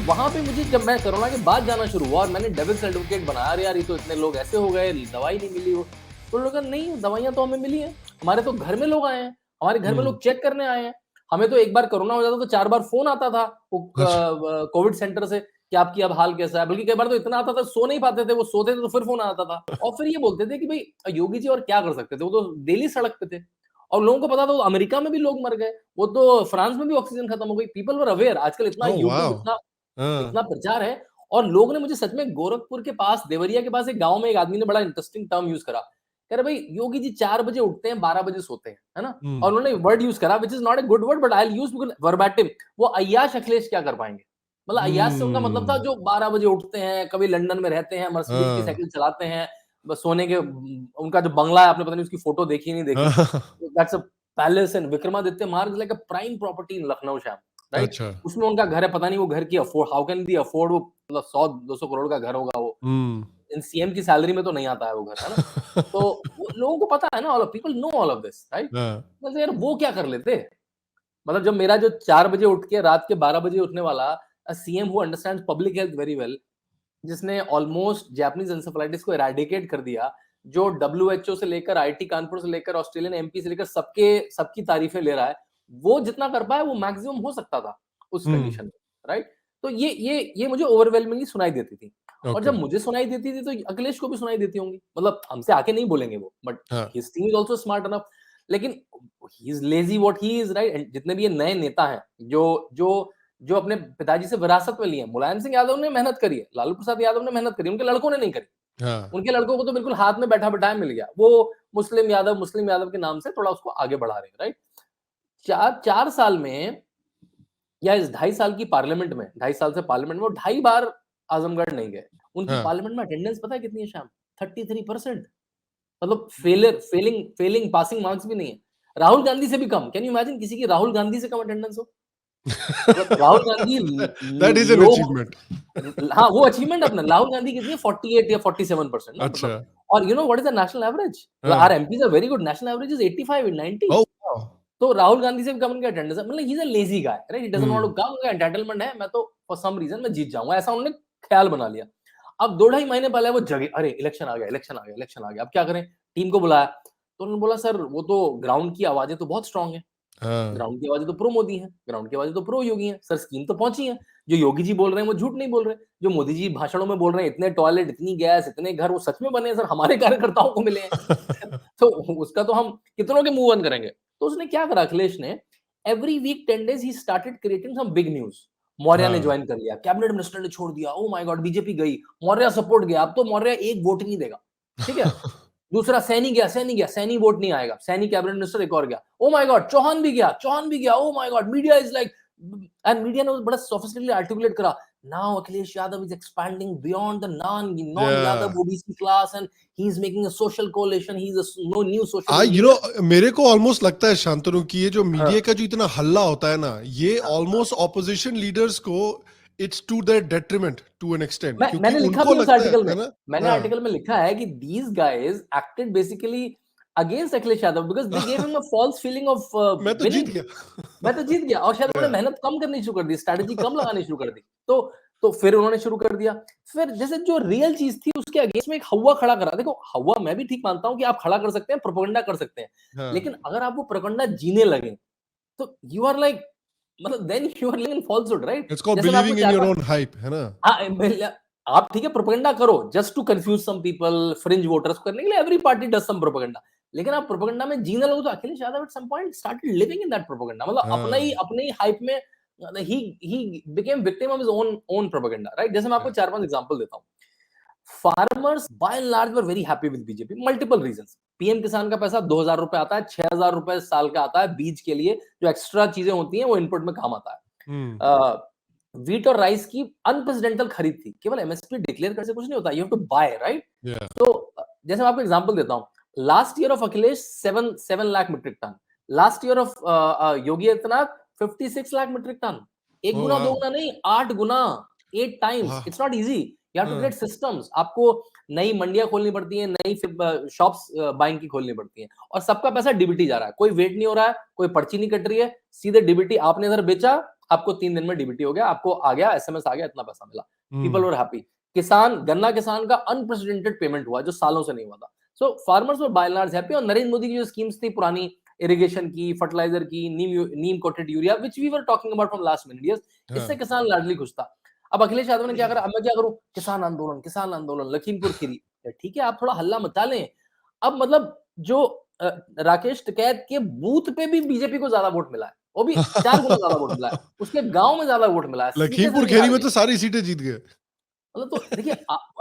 वहां पे मुझे जब मैं कोरोना के बाद जाना शुरू हुआ और मैंने डेविल्स एडवोकेट बनाया, अरे यार ये तो इतने लोग ऐसे हो गए, दवाई नहीं मिली हो, तो लोग नहीं, दवाइयां तो हमें मिली हैं, हमारे तो घर में लोग आए हैं, हमारे घर में हम्म। लोग चेक करने आए हैं। हमें तो एक बार कोरोना हो जाता तो 4 बार फोन आता था अच्छा। कोविड सेंटर से कि आपकी अब हाल कैसा है, बल्कि कई बार तो इतना आता था सो नहीं पाते थे, वो सोते थे तो फिर फोन आता था और फिर ये बोलते थे कि भाई योगी जी और क्या कर सकते थे, वो तो डेली सड़क पे थे और लोगों को पता था, अमेरिका में भी लोग मर गए, वो तो फ्रांस में भी ऑक्सीजन खत्म हो गई, पीपल वर अवेयर। आजकल इतना ओह यूट्यूब, वाओ। इतना हाँ। इतना प्रचार है और लोग ने मुझे सच में गोरखपुर के पास देवरिया के पास एक गांव में एक आदमी ने बड़ा इंटरेस्टिंग टर्म यूज करा, कह रहे भाई योगी जी 4 बजे उठते हैं 12 बजे सोते हैं, है ना? और उन्होंने वर्ड यूज करा which is not a good word but I will use वर्बैटिम, वो अय्याश अखिलेश क्या कर पाएंगे? मतलब अय्याश से उनका मतलब था हम्म। जो 12 बजे उठते हैं, कभी लंदन में रहते हैं, मर्सिडीज की हाँ। साइकिल चलाते हैं, बस सोने के, उनका जो बंगला है आपने पता नहीं उसकी फोटो देखी नहीं देखी, हाँ। दैट्स अ पैलेस इन विक्रमादित्य मार्ग, like a prime property in Lucknow शहर, राइट? अच्छा। उसमें उनका घर है, पता नहीं वो घर की afford, how can the afford, वो मतलब 100-200 करोड़ का घर होगा वो, हम्म। इन सीएम की सैलरी में तो नहीं आता है वो घर, है ना? तो वो लोगों को पता है ना, all of people know all of this, right? हाँ। मतलब यार वो क्या कर लेते? मतलब जब मेरा जो 4 बजे उठ के रात के 12 बजे उठने वाला CM who understands public health very well, जिसने ऑलमोस्ट जापानीज एन्सेफेलाइटिस को इरेडिकेट कर दिया, जो डब्ल्यूएचओ से लेकर आईआईटी कानपुर से लेकर ऑस्ट्रेलियन एमपी से लेकर सबके सबकी तारीफें ले रहा है, वो जितना कर पाया वो मैक्सिमम हो सकता था उस हम्म। कंडीशन में, राइट? तो ये मुझे ओवरवेलमिंगली सुनाई देती थी और ओके। जब मुझे सुनाई देती थी तो अखिलेश को भी सुनाई देती होंगी, मतलब हमसे आके नहीं बोलेंगे वो, बट हाँ। His team is also smart enough, लेकिन he is lazy what he is, right? जितने भी ये नए नेता हैं जो जो जो अपने पिताजी से विरासत में लिए हैं, मुलायम सिंह यादव ने मेहनत करी है, लालू प्रसाद यादव ने मेहनत करी, उनके लड़कों ने नहीं करी, हाँ। उनके लड़कों को तो बिल्कुल हाथ में बैठा बैठाया मिल गया, वो मुस्लिम यादव के नाम से थोड़ा उसको आगे बढ़ा रहे हैं, राइट? 4 साल में या इस 2.5 साल की पार्लियामेंट में, 2.5 साल से पार्लियामेंट में वो 2.5 बार आजमगढ़ नहीं गए। उनकी हाँ। पार्लियामेंट में अटेंडेंस पता है कितनी है श्याम? 33%, मतलब फेलिंग पासिंग मार्क्स भी नहीं है। राहुल गांधी से भी कम। कैन यू इमेजिन किसी की राहुल गांधी से कम अटेंडेंस हो? मतलब Rahul Gandhi that is an लोग, अचीवमेंट। हाँ, वो अचीवमेंट अपना। राहुल गांधी कितनी है? 48 या 47% ना, अच्छा। मतलब। और you know what is the national average? मतलब हाँ। Our MPs are very good, national average is 85 90। Oh wow. तो राहुल गांधी से भी कम उनका अटेंडेंस है, मतलब he is a lazy guy, right? He doesn't want to hmm. कम, उनका एंटाइटलमेंट है, मैं तो फॉर सम रीजन मैं जीत जाऊंगा, ऐसा उन्होंने ख्याल बना लिया। अब 2 ढाई महीने पहले वो जगे, अरे इलेक्शन आ गया, इलेक्शन आ गया, इलेक्शन आ गया, अब क्या करें? टीम को बुलाया तो उन्होंने बोला सर वो तो ग्राउंड की आवाजें तो बहुत स्ट्रांग है, हाँ। ग्राउंड की आवाजें तो प्रो मोदी है, ग्राउंड की आवाजें तो प्रो योगी है, सर स्कीम तो पहुंची है, जो योगी जी बोल रहे हैं वो झूठ नहीं बोल रहे, जो मोदी जी भाषणों में बोल रहे हैं, इतने टॉयलेट, इतनी गैस, इतने घर, वो सच में बने हैं सर, हमारे कार्यकर्ताओं को मिले हैं। तो उसका तो हम कितनों के मुंह बंद करेंगे। तो उसने क्या करा अखिलेश ने, every week 10 days he started creating some big news. Maurya ने हाँ। ज्वाइन कर लिया, कैबिनेट मिनिस्टर ने छोड़ दिया, ओ माय गॉड बीजेपी गई, मौर्य सपोर्ट गया, अब तो मौर्य एक वोट नहीं देगा, ठीक है? दूसरा सैनी गया, सैनी वोट नहीं आएगा, सैनी कैबिनेट मिनिस्टर एक और गया, ओ माय गॉड चौहान भी गया, oh my god media is like, and media ने बड़ा सोफिस्टिकेटली आर्टिकुलेट करा, now Akhilesh Yadav is expanding beyond the non या Yadav OBC class and he is making a social coalition, he is a no new social you know, engineer. मेरे को almost लगता है शांतनु कि ये जो मीडिया हाँ, का जो इतना हल्ला होता है ना, ये हाँ, हाँ। ऑलमोस्ट ऑपोजिशन लीडर्स को it's to their detriment to an extent, क्योंकि मैंने लिखा उनको भी उस लगता आर्टिकल में, है ना। मैंने हाँ। आर्टिकल में लिखा है कि these guys acted basically against Akhilesh Yadav because they gave him a false feeling of मैं तो जीत विनिंग। गया। मैं तो जीत गया और शायद उन्होंने Yeah. मेहनत कम करनी शुरू कर दी, स्ट्रैटेजी कम लगानी शुरू कर दी। तो फिर उन्होंने शुरू कर दिया। फिर जैसे जो रियल चीज थी उसके अगेंस्ट में एक हवा खड़ा करा। देखो हवा मैं भी ठीक मानता हूं कि आप खड़ा कर सकते हैं, प्रोपेगेंडा कर सकते हैं, हाँ। लेकिन अगर आप वो प्रोपेगेंडा जीने लगे तो यू आर लाइक, मतलब then you are living in falsehood, right? It's called जैसे मैं आपको बिलीविंग इन चार योर पांच, ओन हाइप, है ना। हाँ, आप ठीक है प्रोपेगेंडा करो just to confuse some people, fringe voters को करने के लिए, every party does some propaganda, लेकिन आप प्रोपेगेंडा में जीने लगो तो Akhilesh Yadav at some point started living in that propaganda, मतलब हाँ। अपने ही हाइप में ही became victim of his own propaganda, right? जैसे मैं आपको हाँ। 4 5 एग्जांपल देता हूँ। Farmers by and large were very happy with BJP, multiple reasons. PM किसान का पैसा 2,000 रुपए आता है, 6,000 रुपए साल का आता है बीज के लिए, जो एक्स्ट्रा चीजें होती हैं वो इनपुट में काम आता हम्म। है। व्हीट और राइस की अनप्रेसिडेंटल खरीद थी, केवल एमएसपी डिक्लेयर करने से कुछ नहीं होता, you have to buy, right? Yeah. तो जैसे मैं आपको एग्जांपल देता हूं, last year of Akhilesh 7 lakh metric ton, last year of Yogi Adityanath 56 lakh metric ton, एक ओ गुना दो वाओ। गुना नहीं, 8 गुना, 8 टाइम्स। वाह। It's not easy, you have to हाँ। क्रिएट सिस्टम्स, आपको नई मंडियां खोलनी पड़ती हैं, नई शॉप्स बाइंग की खोलनी पड़ती हैं, और सबका पैसा डीबीटी जा रहा है, कोई वेट नहीं हो रहा है, कोई पर्ची नहीं कट रही है, सीधे डीबीटी आपने इधर बेचा, आपको 3 दिन में डीबीटी हो गया, आपको आ गया, एसएमएस आ गया, इतना पैसा मिला। People hmm were happy. गन्ना किसान का अनप्रेसिडेंटेड पेमेंट हुआ जो सालों से नहीं हुआ था। So farmers were by and large happy. और नरेंद्र मोदी की जो स्कीम्स थी पुरानी, इरिगेशन की, फर्टिलाइजर की, neem coated urea, which we were talking about from last many years, इससे हाँ किसान लाडली खुश था। अब अखिलेश यादव ने क्या करा, अब मैं क्या करूं, किसान आंदोलन, लखीमपुर खीरी। ठीक है, आप थोड़ा हल्ला मचा लें। अब मतलब जो राकेश टिकैत के बूथ पे भी बीजेपी को ज्यादा वोट मिला है, वो भी 4 गुना ज्यादा वोट मिला है, उसके गांव में ज्यादा वोट मिला है, सीटें लखीमपुर सारी खेरी हार में गई। तो सारी सीटें जीत गए। मतलब तो देखिए,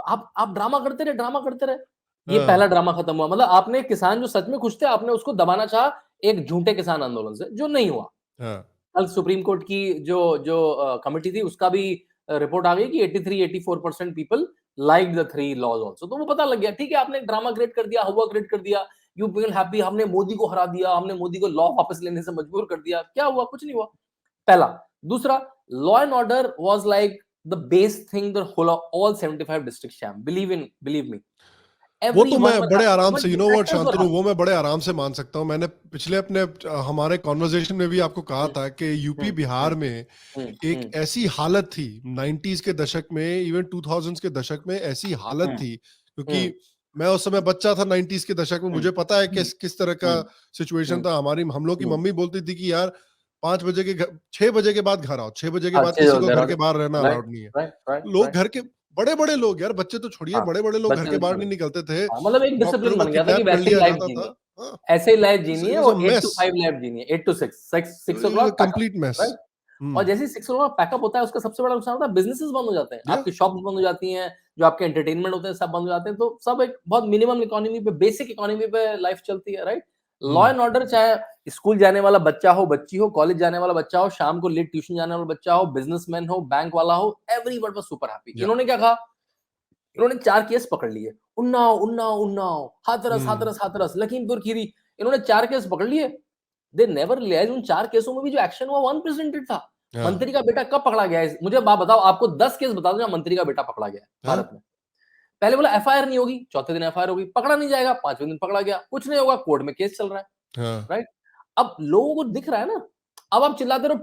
आप ड्रामा करते रहे। ये हाँ पहला ड्रामा खत्म हुआ। मतलब आपने किसान जो सच में खुश थे, आपने उसको दबाना चाहा एक झूठे किसान आंदोलन से, जो नहीं हुआ। हाँ कल सुप्रीम कोर्ट की जो जो कमिटी थी, उसका भी रिपोर्ट आ गई कि 83-84% people like the 3 laws also. तो वो पता लग गया, ठीक है, आपने ड्रामा क्रिएट कर दिया, हवा क्रिएट कर दिया, यू फील हैप्पी, हमने मोदी को हरा दिया, हमने मोदी को लॉ वापस लेने से मजबूर कर दिया। क्या हुआ? कुछ नहीं हुआ। पहला। दूसरा, law and order was like the base thing the whole all 75 district शैम। बिलीव मी, वो तो एवरीवन मैं वर बड़े हैप्पी, आराम बट से, यू नो व्हाट डिफेक्टर्स वर शांतनु, वो हैप्पी। मैं बड़े आराम से मान सकता हूँ। मैंने पिछले अपने हमारे कॉन्वर्जेशन में भी आपको कहा था कि यूपी बिहार में एक हम्म ऐसी हालत थी 90s के दशक में, इवन 2000s के दशक में ऐसी हालत हम्म थी, क्योंकि हम्म मैं उस समय बच्चा था 90s के दशक में, मुझे पता है किस तरह का हम्म सिचुएशन हम्म था। हम लोग की हम्म मम्मी बोलती थी कि यार 5 बजे के 6 बजे के बाद घर आओ, 6 बजे के बाद अच्छे किसी हो को गए, घर के बाहर रहना राइट अलाउड नहीं है। राइट राइट लोग राइट। घर के, बड़े बड़े लोग यार, बच्चे तो छोड़िए, हाँ, बड़े बड़े लोग घर बच्चे के तो बाहर छोड़ नहीं दो। निकलते थे। हाँ, मतलब एक डॉक्टरों डिसिप्लिन को बन गया था कि किडनैप कर वैसे ही लिया लाइफ जाता जीनी था। है। हाँ, ऐसे ही लाइफ जीनी है, इट वाज वो अ 8 to मेस, 5 लाइफ जीनी है, 8 to 6, 6 it was a o'clock pack up, complete mess. Right? और जैसे ही 6 o'clock पैकअप होता है, उसका सबसे बड़ा नुकसान होता है, बिज़नेसेस बंद हो जाते हैं, या आपकी शॉप्स बंद हो जाती हैं, जो आपके एंटरटेनमेंट होते हैं, सब बंद हो जाते हैं, तो सब एक बहुत मिनिमम इकोनॉमी पे, बेसिक इकोनॉमी पे लाइफ चलती है, राइट? लॉ एंड ऑर्डर, चाहे स्कूल जाने वाला बच्चा हो, बच्ची हो, कॉलेज जाने वाला बच्चा हो, शाम को लेट ट्यूशन जाने वाला बच्चा हो, बिज़नेसमैन हो, बैंक वाला हो, एवरीवन वाज़ सुपर हैप्पी। या इन्होंने क्या कहा? इन्होंने 4 केस पकड़ लिए। उन्नाव, हम्म हाथरस, लखीमपुर खीरी। इन्होंने 4 केस पकड़ लिए। दे नेवर रियलाइज उन 4 केसों में भी जो एक्शन हुआ वो अनप्रेसिडेंटेड था। हाँ मंत्री का बेटा कब पकड़ा गया है? मुझे बात बताओ, आपको 10 केस बता दो जहाँ मंत्री का बेटा पकड़ा गया है हाँ भारत में। पहले बोला एफआईआर नहीं होगी, चौथे दिन एफआईआर होगी, पकड़ा नहीं जाएगा, 5वें दिन पकड़ा गया, कुछ नहीं होगा, कोर्ट में केस चल रहा है, हाँ राइट? अब लोगों को दिख रहा है ना, अब आप चिल्लाते रहो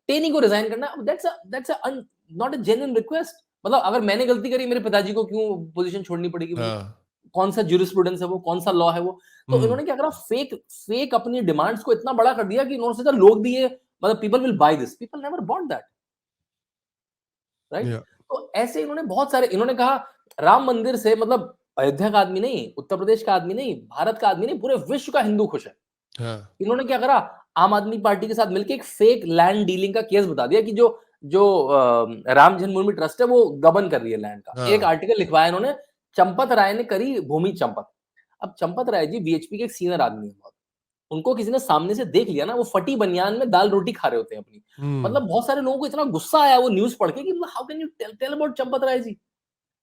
टेनी को रिजाइन करना, that's a not a genuine request. मतलब अगर मैंने गलती करी, मेरे पिताजी को क्यों पोजीशन छोड़नी पड़ेगी मुझे? हाँ कौन सा ज्यूरिस्प्रूडेंस है वो, कौन सा लॉ है वो? तो हम्म इन्होंने क्या करा, फेक फेक अपनी डिमांड्स को इतना बड़ा कर दिया कि इन्होंने सोचा लोग भी ये, मतलब people will by this, people never bought that, right? Yeah तो ऐसे इन्होंने बहुत सारे, इन्होंने कहा राम मंदिर से, मतलब अयोध्या का आदमी नहीं, उत्तर प्रदेश का आदमी नहीं, भारत का आदमी नहीं, पूरे विश्व का हिंदू खुश है। हाँ इन्होंने क्या करा, आम आदमी पार्टी के साथ मिलकर एक फेक लैंड डीलिंग का केस बता दिया कि जो जो राम जन्मभूमि ट्रस्ट है वो गबन कर रही है लैंड का। एक हाँ आर्टिकल लिखवाया इन्होंने, चंपत राय ने करी भूमि चंपत। अब चंपत राय जी बीएचपी के एक सीनियर आदमी है बहुत। उनको किसी ने सामने से देख लिया ना, वो फटी बनियान में दाल रोटी खा रहे होते हैं अपनी। हम्म मतलब बहुत सारे लोगों को इतना गुस्सा आया वो न्यूज़ पढ़ के कि how can you tell about Champat Rai ji?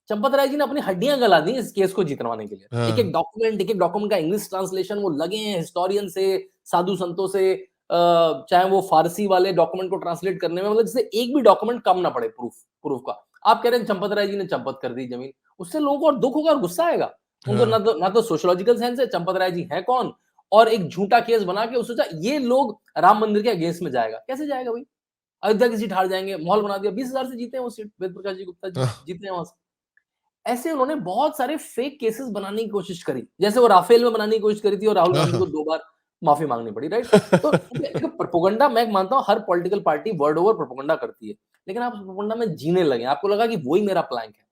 Champat Rai ji ने अपनी हड्डियां गला दी इस केस को जीतवाने के लिए। हाँ एक एक डॉक्यूमेंट का इंग्लिश ट्रांसलेशन वो लगे हैं हिस्टोरियन से, साधु संतों से, चाहे वो फारसी वाले डॉक्यूमेंट को ट्रांसलेट करने में, मतलब जिससे एक भी डॉक्यूमेंट कम ना पड़े प्रूफ प्रूफ का। आप कह रहे हैं चंपत राय जी ने चंपत कर दी जमीन, उससे लोगों को और दुख होगा और गुस्सा आएगा। उनको हाँ ना तो सोशियोलॉजिकल सेंस है, चंपत राय जी है कौन, और एक झूठा केस बना के उसने सोचा ये लोग राम मंदिर के अगेंस्ट में जाएगा। कैसे जाएगा भाई? अयोध्या की सीट हार जाएंगे, माहौल बना दिया, 20,000 से जीते हैं वो सीट, वेद प्रकाश जी गुप्ता जी हाँ जीते हैं वहां से। ऐसे उन्होंने बहुत सारे फेक केसेस बनाने की कोशिश करी, जैसे वो राफेल में बनाने की कोशिश करी थी और राहुल गांधी हाँ को 2 बार माफी मांगनी पड़ी, राइट? तो देखो प्रोपेगेंडा, मैं मानता हूं हर political party world over propaganda करती है, लेकिन आप प्रोपेगेंडा में जीने लगे, आपको लगा कि वही मेरा प्लैंक है,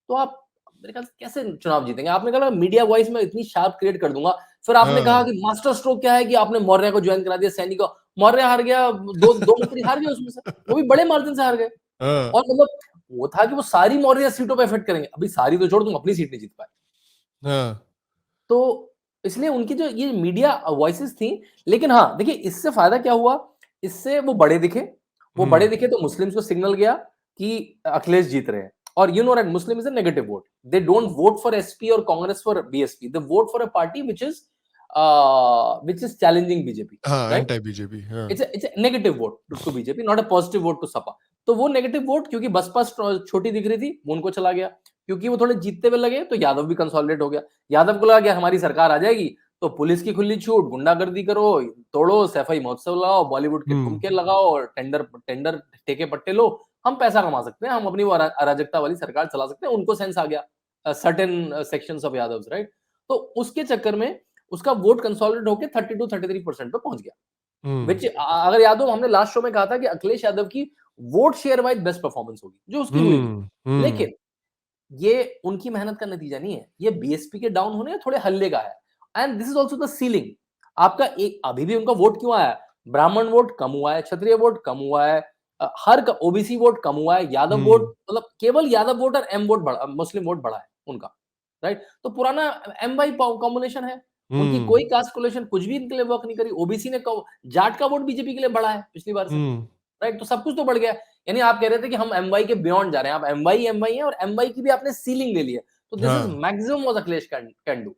तो आप मेरे ख्याल से कैसे चुनाव जीतेंगे? आपने कहा मीडिया वॉइस में इतनी शार्प क्रिएट कर दूंगा, फिर आपने कहा हाँ कि मास्टर स्ट्रोक क्या है कि आपने मौर्य को ज्वाइन करा दिया, सैनी को। मौर्य हार गया, दो मंत्री हार गए उसमें से, वो भी बड़े मार्जिन से हार गए। हाँ और मतलब वो था कि वो सारी मौर्य सीटों पे इफेक्ट करेंगे, अभी सारी तो छोड़ दूं, अपनी सीट नहीं जीत पाए। हाँ तो इसलिए उनकी जो ये मीडिया वॉइसेस थी, लेकिन हाँ देखिए इससे फायदा क्या हुआ, इससे वो बड़े दिखे, हम्म तो मुस्लिम्स को सिग्नल गया कि अखिलेश जीत रहे हैं। और you know that Muslim is a negative vote, they don't vote for SP और Congress for BSP, they vote for a party which is challenging BJP, हाँ राइट? एंटी बीजेपी हाँ it's a negative vote to BJP, not a positive vote to Sapa. तो वो negative vote क्योंकि बसपा छोटी दिख रही थी, वो उनको चला गया। क्योंकि वो थोड़े जीतते हुए लगे तो यादव भी कंसोलिडेट हो गया। यादव को लगा कि हमारी सरकार आ जाएगी तो पुलिस की खुली छूट, गुंडागर्दी करो, तोड़ो, सैफई महोत्सव लगाओ, बॉलीवुड के ठुमके लगाओ, टेंडर टेंडर ठेके पट्टे लो, हम पैसा कमा सकते हैं, हम अपनी वो अराजकता वाली सरकार चला सकते हैं। उनको सेंस आ गया certain sections of Yadavs, right? तो उसके चक्कर में उसका वोट कंसोलिडेट होकर 32-33% पे पहुंच गया, विच अगर याद हो हमने लास्ट शो में कहा था कि अखिलेश यादव की vote share wise best performance होगी, जो उसकी हुई भी। लेकिन ये उनकी मेहनत का नतीजा नहीं है, ये बीएसपी के डाउन होने या थोड़े हल्ले का है। And this is also the ceiling. आपका एक अभी भी उनका वोट क्यों आया है? ब्राह्मण वोट कम हुआ है, क्षत्रिय वोट कम हुआ है, हर ओबीसी वोट कम हुआ है, यादव वोट मतलब केवल यादव वोट और एम वोट बढ़ा, मुस्लिम वोट बढ़ा है उनका, राइट? तो पुराना एम वाई कॉम्बिनेशन है, उनकी कोई कास्ट कोलेशन कुछ भी इनके लिए वर्क नहीं करी। ओबीसी ने जाट का वोट बीजेपी के लिए बढ़ा है पिछली बार से, राइट? तो सब कुछ तो बढ़ गया। यानी आप कह रहे थे कि हम एमवाई के बियॉन्ड जा रहे हैं, आप एमवाई है और एमवाई की भी आपने सीलिंग ले ली है। तो this is maximum what Akhilesh can do.